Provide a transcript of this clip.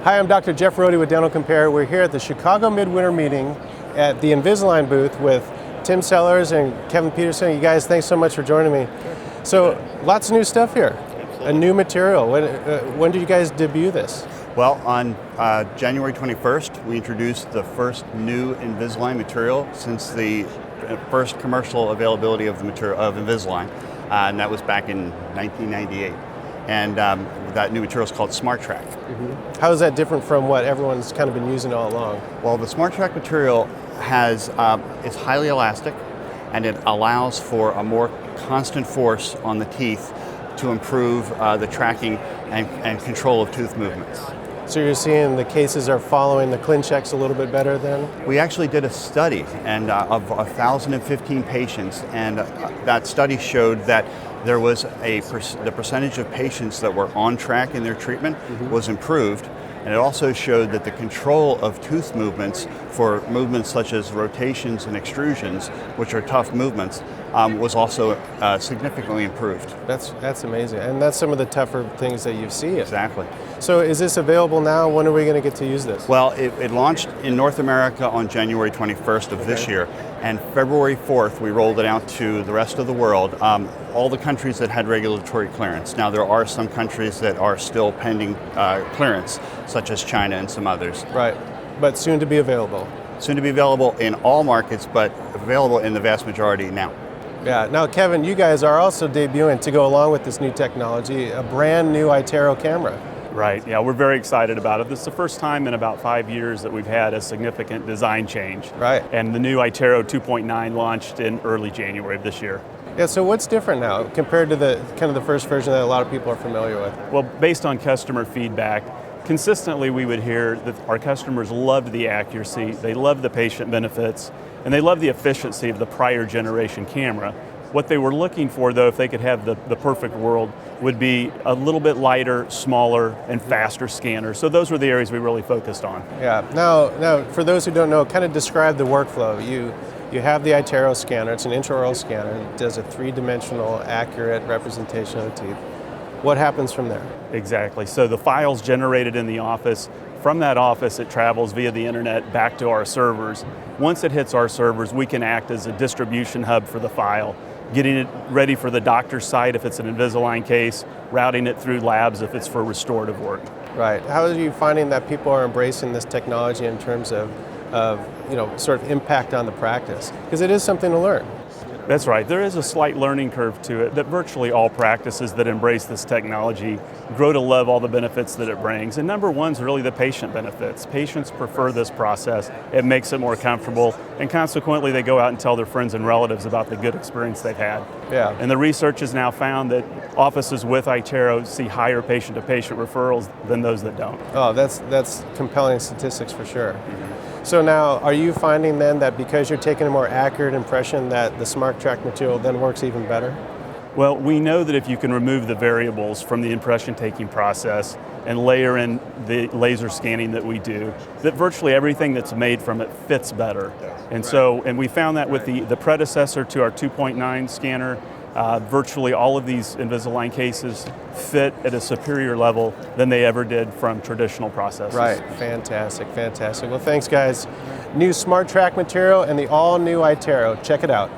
Hi, I'm Dr. Jeff Rohde with Dental Compare. We're here at the Chicago Midwinter Meeting at the Invisalign booth with Tim Sellers and Kevin Peterson. You guys, thanks so much for joining me. So, lots of new stuff here. A new material. When did you guys debut this? Well, on January 21st, we introduced the first new Invisalign material since the first commercial availability of the material of Invisalign, and that was back in 1998. And that new material is called SmartTrack. Mm-hmm. How is that different from what everyone's kind of been using all along? Well, the SmartTrack material is highly elastic, and it allows for a more constant force on the teeth to improve the tracking and control of tooth movements. So you're seeing the cases are following the ClinChecks a little bit better then? We actually did a study of 1,015 patients, and that study showed that there was the percentage of patients that were on track in their treatment was improved, and it also showed that the control of tooth movements for movements such as rotations and extrusions, which are tough movements, was also significantly improved. That's amazing, and that's some of the tougher things that you've seen. Exactly. So is this available now? When are we going to get to use this? Well, it launched in North America on January 21st of this year, and February 4th we rolled it out to the rest of the world, all the countries that had regulatory clearance. Now there are some countries that are still pending clearance, such as China and some others. Right, but soon to be available. Soon to be available in all markets, but available in the vast majority now. Yeah. Now, Kevin, you guys are also debuting, to go along with this new technology, a brand new iTero camera. Right, yeah, we're very excited about it. This is the first time in about 5 years that we've had a significant design change. Right. And the new iTero 2.9 launched in early January of this year. Yeah, so what's different now compared to the first version that a lot of people are familiar with? Well, based on customer feedback, consistently we would hear that our customers loved the accuracy, they loved the patient benefits, and they loved the efficiency of the prior generation camera. What they were looking for, though, if they could have the perfect world, would be a little bit lighter, smaller, and faster scanner. So those were the areas we really focused on. Yeah. Now, for those who don't know, kind of describe the workflow. You have the iTero scanner. It's an intraoral scanner. It does a three-dimensional, accurate representation of the teeth. What happens from there? Exactly. So the file's generated in the office. From that office, it travels via the internet back to our servers. Once it hits our servers, we can act as a distribution hub for the file, getting it ready for the doctor's site if it's an Invisalign case, routing it through labs if it's for restorative work. Right. How are you finding that people are embracing this technology in terms of sort of impact on the practice? Because it is something to learn. That's right. There is a slight learning curve to it that virtually all practices that embrace this technology grow to love all the benefits that it brings. And number one is really the patient benefits. Patients prefer this process. It makes it more comfortable, and consequently they go out and tell their friends and relatives about the good experience they've had. Yeah. And the research has now found that offices with iTero see higher patient-to-patient referrals than those that don't. Oh, that's compelling statistics for sure. So now, are you finding then that because you're taking a more accurate impression that the SmartTrack material then works even better? Well, we know that if you can remove the variables from the impression taking process and layer in the laser scanning that we do, that virtually everything that's made from it fits better. And we found that with the predecessor to our 2.9 scanner, virtually all of these Invisalign cases fit at a superior level than they ever did from traditional processes. Right, fantastic. Well, thanks guys. New SmartTrack material and the all new iTero. Check it out.